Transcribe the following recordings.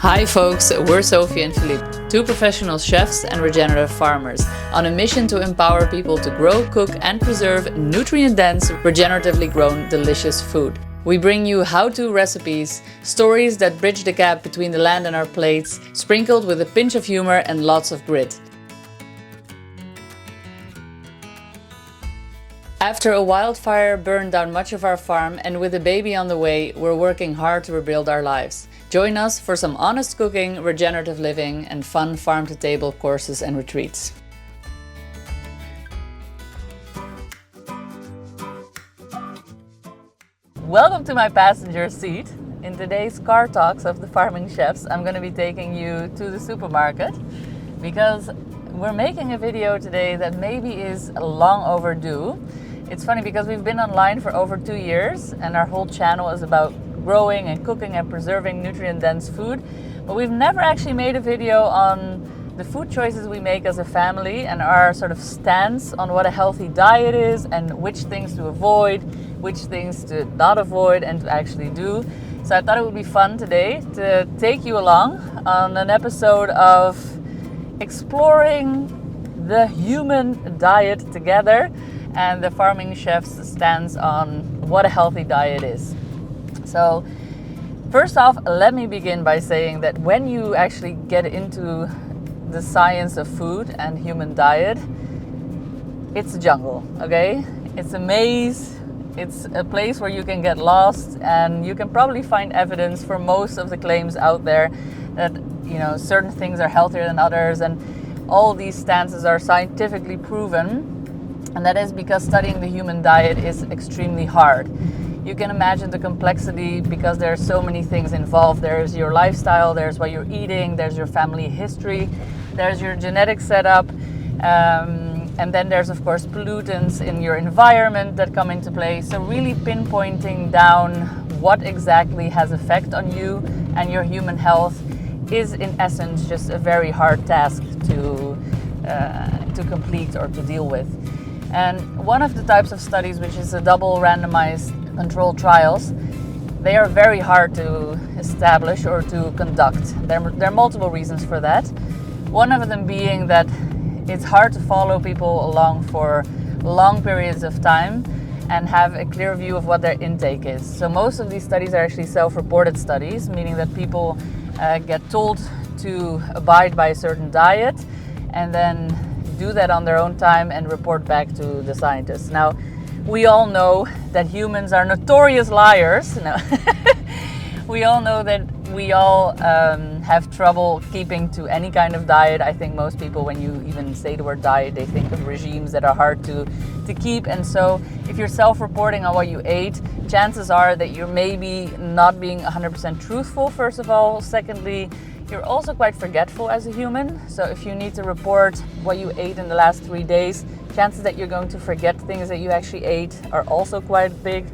Hi folks, we're Sophie and Philippe, two professional chefs and regenerative farmers, on a mission to empower people to grow, cook and preserve nutrient-dense, regeneratively grown, delicious food. We bring you how-to recipes, stories that bridge the gap between the land and our plates, sprinkled with a pinch of humor and lots of grit. After a wildfire burned down much of our farm, and with a baby on the way, we're working hard to rebuild our lives. Join us for some honest cooking, regenerative living, and fun farm-to-table courses and retreats. Welcome to my passenger seat. In today's car talks of the farming chefs, I'm going to be taking you to the supermarket because we're making a video today that maybe is long overdue. It's funny because we've been online for over 2 years and our whole channel is about growing and cooking and preserving nutrient-dense food, but we've never actually made a video on the food choices we make as a family and our sort of stance on what a healthy diet is and which things to avoid, which things to not avoid and to actually do. So I thought it would be fun today to take you along on an episode of exploring the human diet together and the farming chef's stance on what a healthy diet is. So first off, let me begin by saying that when you actually get into the science of food and human diet, it's a jungle, okay? It's a maze, it's a place where you can get lost, and you can probably find evidence for most of the claims out there that, you know, certain things are healthier than others, and all these stances are scientifically proven, and that is because studying the human diet is extremely hard. You can imagine the complexity because there are so many things involved. There's your lifestyle, there's what you're eating, there's your family history, there's your genetic setup, and then there's of course pollutants in your environment that come into play. So really pinpointing down what exactly has effect on you and your human health is in essence just a very hard task to complete or to deal with. And one of the types of studies, which is a double randomized controlled trials, they are very hard to establish or to conduct. There are multiple reasons for that. One of them being that it's hard to follow people along for long periods of time and have a clear view of what their intake is. So most of these studies are actually self-reported studies, meaning that people get told to abide by a certain diet and then do that on their own time and report back to the scientists. Now, we all know that humans are notorious liars. No. We all know that we all have trouble keeping to any kind of diet. I think most people, when you even say the word diet, they think of regimes that are hard to keep. And so if you're self-reporting on what you ate, chances are that you're maybe not being 100% truthful, first of all. Secondly, you're also quite forgetful as a human. So if you need to report what you ate in the last 3 days, chances that you're going to forget things that you actually ate are also quite big.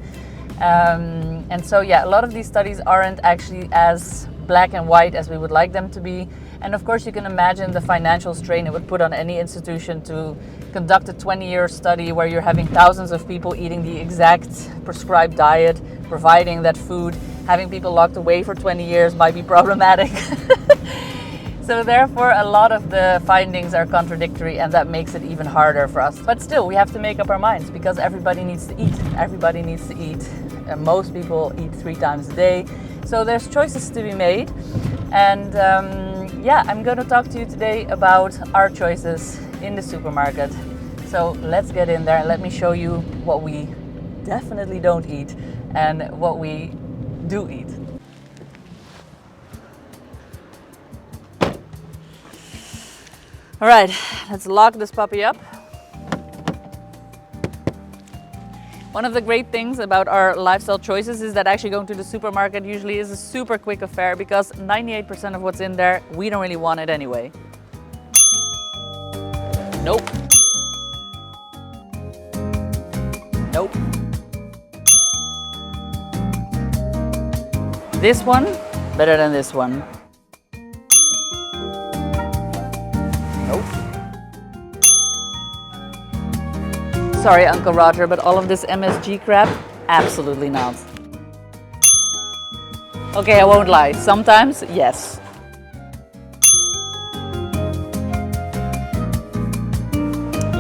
And so yeah, a lot of these studies aren't actually as black and white as we would like them to be. And of course you can imagine the financial strain it would put on any institution to conduct a 20-year study where you're having thousands of people eating the exact prescribed diet, providing that food. Having people locked away for 20 years might be problematic. So therefore, a lot of the findings are contradictory, and that makes it even harder for us. But still, we have to make up our minds because everybody needs to eat. Everybody needs to eat. Most people eat 3 times a day. So there's choices to be made. And yeah, I'm going to talk to you today about our choices in the supermarket. So let's get in there and let me show you what we definitely don't eat and what we do eat. All right, let's lock this puppy up. One of the great things about our lifestyle choices is that actually going to the supermarket usually is a super quick affair because 98% of what's in there, we don't really want it anyway. Nope. Nope. This one, better than this one. Nope. Sorry, Uncle Roger, but all of this MSG crap, absolutely not. Okay, I won't lie. Sometimes, yes.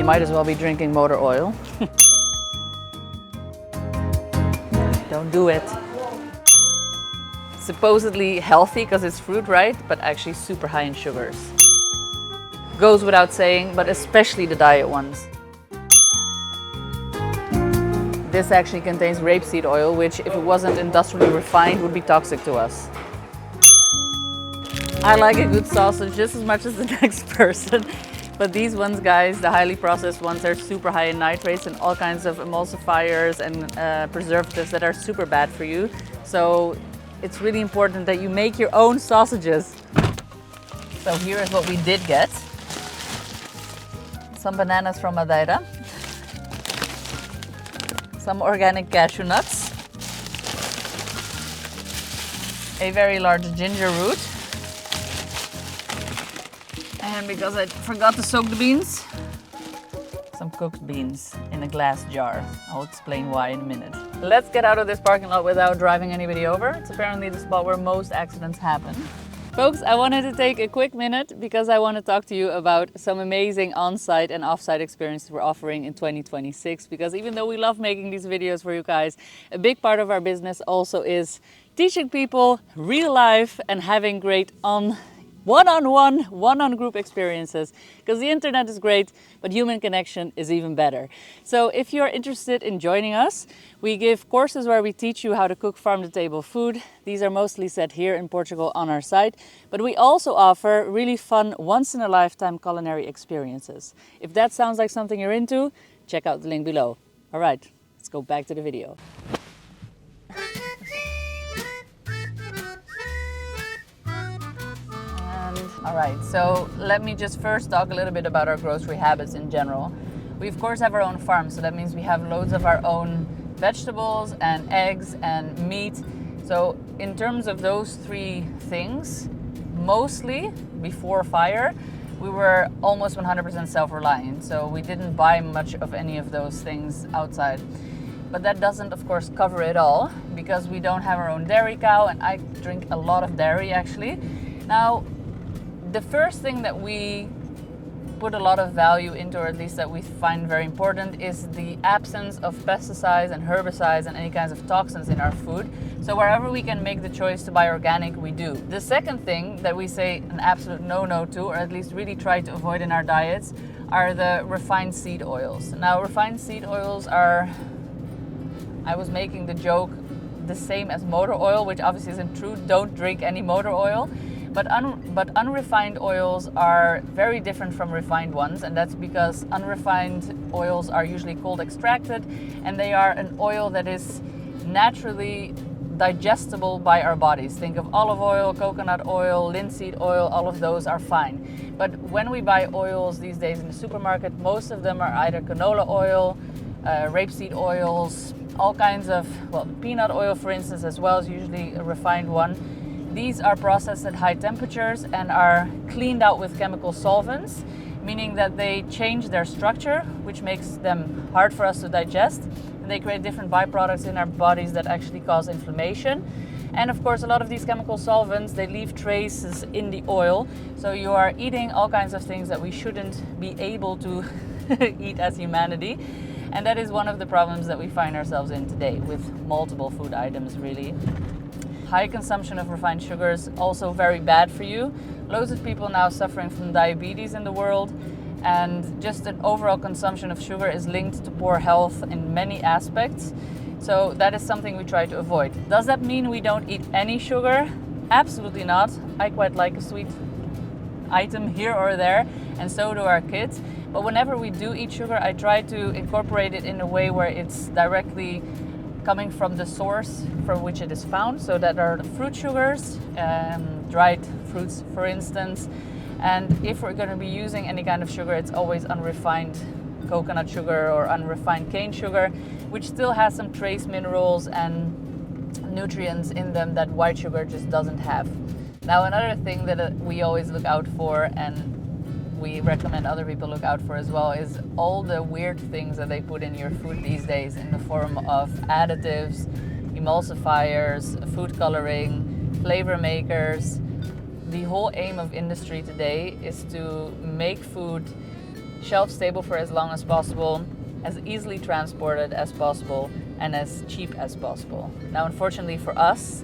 might as well be drinking motor oil. Don't do it. Supposedly healthy because it's fruit, right? But actually super high in sugars. Goes without saying, but especially the diet ones. This actually contains rapeseed oil, which if it wasn't industrially refined would be toxic to us. I like a good sausage just as much as the next person. But these ones, guys, the highly processed ones, are super high in nitrates and all kinds of emulsifiers and preservatives that are super bad for you. So it's really important that you make your own sausages. So here is what we did get. Some bananas from Madeira. Some organic cashew nuts. A very large ginger root. And because I forgot to soak the beans, some cooked beans in a glass jar. I'll explain why in a minute. Let's get out of this parking lot without driving anybody over. It's apparently the spot where most accidents happen. Folks, I wanted to take a quick minute because I want to talk to you about some amazing on-site and off-site experiences we're offering in 2026. Because even though we love making these videos for you guys, a big part of our business also is teaching people real life and having great one-on-one, one-on-group experiences, because the internet is great, but human connection is even better. So if you're interested in joining us, we give courses where we teach you how to cook farm-to-table food. These are mostly set here in Portugal on our site, but we also offer really fun, once-in-a-lifetime culinary experiences. If that sounds like something you're into, check out the link below. All right, let's go back to the video. All right, so let me just first talk a little bit about our grocery habits in general. We of course have our own farm, so that means we have loads of our own vegetables and eggs and meat. So in terms of those three things, mostly before fire, we were almost 100% self-reliant. So we didn't buy much of any of those things outside. But that doesn't, of course, cover it all because we don't have our own dairy cow, and I drink a lot of dairy actually. Now, the first thing that we put a lot of value into, or at least that we find very important, is the absence of pesticides and herbicides and any kinds of toxins in our food. So wherever we can make the choice to buy organic, we do. The second thing that we say an absolute no-no to, or at least really try to avoid in our diets, are the refined seed oils. Now, refined seed oils are, I was making the joke, the same as motor oil, which obviously isn't true. Don't drink any motor oil. But unrefined oils are very different from refined ones, and that's because unrefined oils are usually cold extracted, and they are an oil that is naturally digestible by our bodies. Think of olive oil, coconut oil, linseed oil, all of those are fine. But when we buy oils these days in the supermarket, most of them are either canola oil, rapeseed oils, all kinds of, well, peanut oil for instance as well is usually a refined one. These are processed at high temperatures and are cleaned out with chemical solvents, meaning that they change their structure, which makes them hard for us to digest. And they create different byproducts in our bodies that actually cause inflammation. And of course, a lot of these chemical solvents, they leave traces in the oil. So you are eating all kinds of things that we shouldn't be able to eat as humanity. And that is one of the problems that we find ourselves in today with multiple food items, really. High consumption of refined sugars, also very bad for you. Loads of people now suffering from diabetes in the world, and just an overall consumption of sugar is linked to poor health in many aspects. So that is something we try to avoid. Does that mean we don't eat any sugar? Absolutely not. I quite like a sweet item here or there, and so do our kids. But whenever we do eat sugar, I try to incorporate it in a way where it's directly coming from the source from which it is found. So that are the fruit sugars, dried fruits for instance. And if we're going to be using any kind of sugar, it's always unrefined coconut sugar or unrefined cane sugar, which still has some trace minerals and nutrients in them that white sugar just doesn't have. Now, another thing that we always look out for, and we recommend other people look out for as well, is all the weird things that they put in your food these days in the form of additives, emulsifiers, food coloring, flavor makers. The whole aim of industry today is to make food shelf stable for as long as possible, as easily transported as possible, and as cheap as possible. Now, unfortunately for us,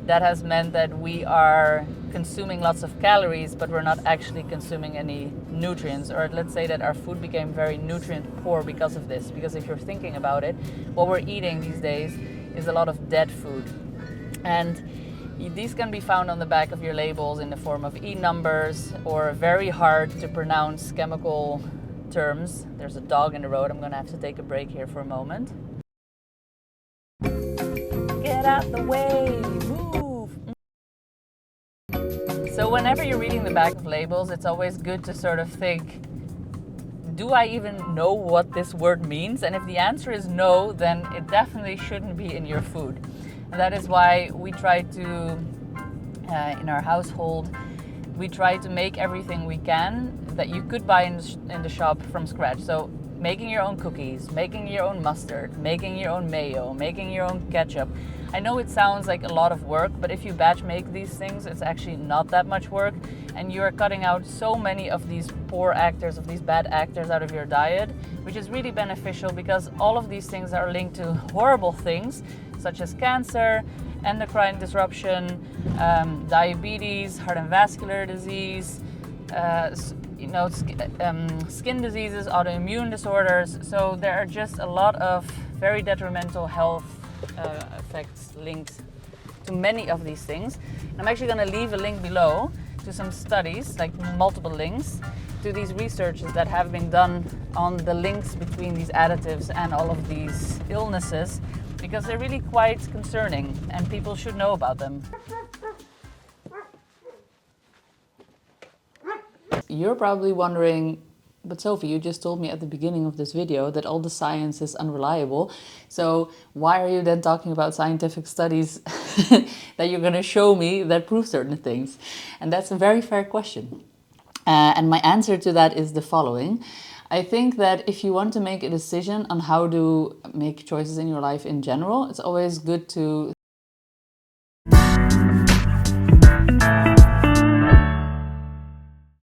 that has meant that we are consuming lots of calories, but we're not actually consuming any nutrients. Or let's say that our food became very nutrient poor because of this. Because if you're thinking about it, what we're eating these days is a lot of dead food. And these can be found on the back of your labels in the form of E numbers or very hard to pronounce chemical terms. There's a dog in the road. I'm gonna have to take a break here for a moment. Get out the way, move. So whenever you're reading the back of labels, it's always good to sort of think, do I even know what this word means? And if the answer is no, then it definitely shouldn't be in your food. And that is why we try to, in our household, we try to make everything we can that you could buy in the shop from scratch. So making your own cookies, making your own mustard, making your own mayo, making your own ketchup. I know it sounds like a lot of work, but if you batch make these things, it's actually not that much work. And you are cutting out so many of these poor actors, of these bad actors out of your diet, which is really beneficial because all of these things are linked to horrible things, such as cancer, endocrine disruption, diabetes, heart and vascular disease, skin diseases, autoimmune disorders. So there are just a lot of very detrimental health effects linked to many of these things. And I'm actually going to leave a link below to some studies, like multiple links, to these researches that have been done on the links between these additives and all of these illnesses, because they're really quite concerning and people should know about them. You're probably wondering, but Sophie, you just told me at the beginning of this video that all the science is unreliable. So why are you then talking about scientific studies that you're going to show me that prove certain things? And that's a very fair question. And my answer to that is the following. I think that if you want to make a decision on how to make choices in your life in general, it's always good to